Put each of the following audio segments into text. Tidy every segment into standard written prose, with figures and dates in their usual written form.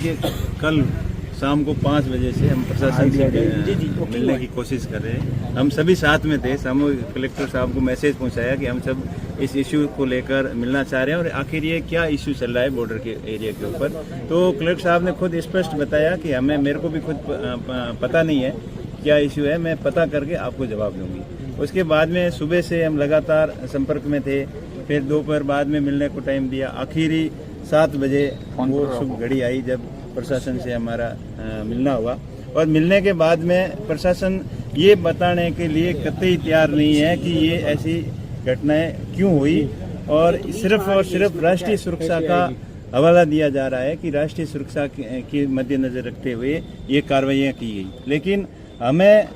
कल शाम को 5 बजे से हम प्रशासन से मिलने की कोशिश कर रहे हैं। हम सभी साथ में थे। सामूहिक कलेक्टर साहब को मैसेज पहुंचाया कि हम सब इस इशू को लेकर मिलना चाह रहे हैं और आखिर ये क्या इशू चल रहा है बॉर्डर के एरिया के ऊपर। तो कलेक्टर साहब ने खुद स्पष्ट बताया कि मेरे को भी खुद पता नहीं है क्या इशू है, मैं पता करके आपको जवाब दूंगी। उसके बाद में सुबह से हम लगातार संपर्क में थे, फिर दोपहर बाद में मिलने को टाइम दिया। आखिरी 7 बजे वो शुभ घड़ी आई जब प्रशासन से हमारा मिलना हुआ और मिलने के बाद में प्रशासन ये बताने के लिए कतई तैयार नहीं है कि ये ऐसी घटनाएं क्यों हुई और सिर्फ राष्ट्रीय सुरक्षा का हवाला दिया जा रहा है कि राष्ट्रीय सुरक्षा के मद्देनजर रखते हुए ये कार्रवाइयाँ की गई। लेकिन हमें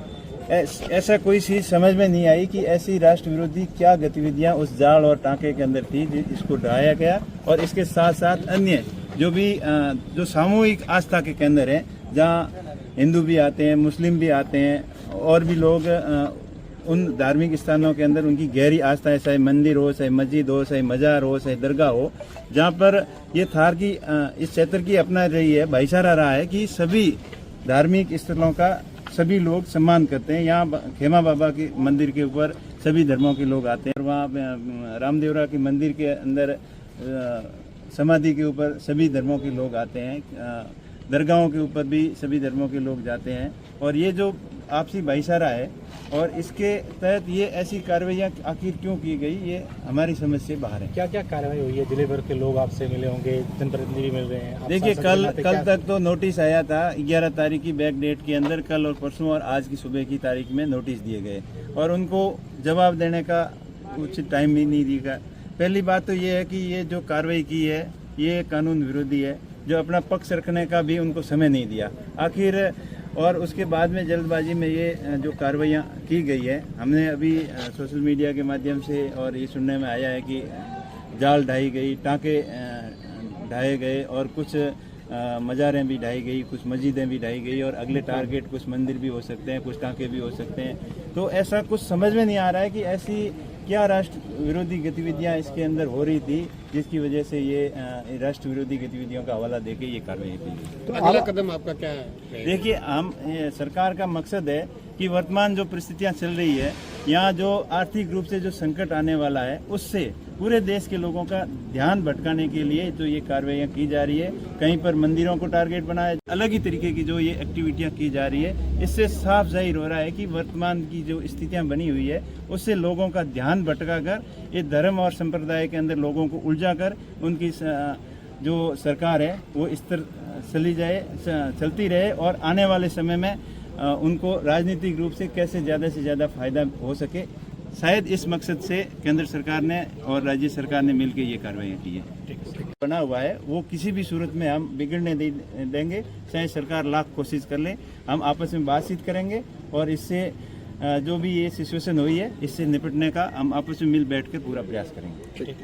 ऐसा कोई चीज समझ में नहीं आई कि ऐसी राष्ट्र विरोधी क्या गतिविधियां उस जाल और टांके के अंदर थी जिसको ढाया गया। और इसके साथ साथ अन्य जो सामूहिक आस्था के केंद्र हैं, जहां हिंदू भी आते हैं, मुस्लिम भी आते हैं और भी लोग उन धार्मिक स्थानों के अंदर उनकी गहरी आस्था है, चाहे मंदिर हो, चाहे मस्जिद हो, चाहे मजार हो, चाहे दरगाह हो, जहाँ पर ये थार की इस क्षेत्र की अपना रही है, भाईचारा रहा है कि सभी धार्मिक स्थलों का सभी लोग सम्मान करते हैं। यहाँ खेमा बाबा के मंदिर के ऊपर सभी धर्मों के लोग आते हैं और वहाँ रामदेवरा के मंदिर के अंदर समाधि के ऊपर सभी धर्मों के लोग आते हैं। दरगाहों के ऊपर भी सभी धर्मों के लोग जाते हैं और ये जो आपसी भाईचारा है और इसके तहत ये ऐसी कार्रवाइयाँ आखिर क्यों की गई, ये हमारी समझ से बाहर है। क्या क्या कार्रवाई हुई है? जिले भर के लोग आपसे मिले होंगे, जनप्रतिनिधि भी मिल रहे हैं। देखिए, कल तक तो नोटिस आया था 11 तारीख की बैक डेट के अंदर। कल और परसों और आज की सुबह की तारीख में नोटिस दिए गए और उनको जवाब देने का उचित टाइम भी नहीं दिया। पहली बात तो ये है कि ये जो कार्रवाई की है ये कानून विरोधी है, जो अपना पक्ष रखने का भी उनको समय नहीं दिया आखिर। और उसके बाद में जल्दबाजी में ये जो कार्रवाइयाँ की गई है, हमने अभी सोशल मीडिया के माध्यम से और ये सुनने में आया है कि जाल ढाई गई, टाँके ढाए गए और कुछ मज़ारें भी ढाई गई, कुछ मस्जिदें भी ढाई गई और अगले टारगेट कुछ मंदिर भी हो सकते हैं, कुछ टाँके भी हो सकते हैं। तो ऐसा कुछ समझ में नहीं आ रहा है कि ऐसी क्या राष्ट्र विरोधी गतिविधियां इसके अंदर हो रही थी जिसकी वजह से ये राष्ट्र विरोधी गतिविधियों का हवाला देके ये कार्रवाई की। तो अगला कदम आपका क्या है? देखिए, सरकार का मकसद है कि वर्तमान जो परिस्थितियां चल रही है, यहाँ जो आर्थिक रूप से जो संकट आने वाला है, उससे पूरे देश के लोगों का ध्यान भटकाने के लिए जो ये कार्रवाइयाँ की जा रही है, कहीं पर मंदिरों को टारगेट बनाया, अलग ही तरीके की जो ये एक्टिविटियाँ की जा रही है, इससे साफ जाहिर हो रहा है कि वर्तमान की जो स्थितियाँ बनी हुई है उससे लोगों का ध्यान भटकाकर ये धर्म और संप्रदाय के अंदर लोगों को उलझाकर उनकी जो सरकार है वो इस तरह चलती रहे और आने वाले समय में उनको राजनीतिक रूप से कैसे ज़्यादा से ज़्यादा फायदा हो सके, शायद इस मकसद से केंद्र सरकार ने और राज्य सरकार ने मिलकर ये कार्रवाई की है। बना हुआ है वो किसी भी सूरत में हम बिगड़ने देंगे, चाहे सरकार लाख कोशिश कर ले। हम आपस में बातचीत करेंगे और इससे जो भी ये सिचुएशन हुई है इससे निपटने का हम आपस में मिल बैठ कर पूरा प्रयास करेंगे।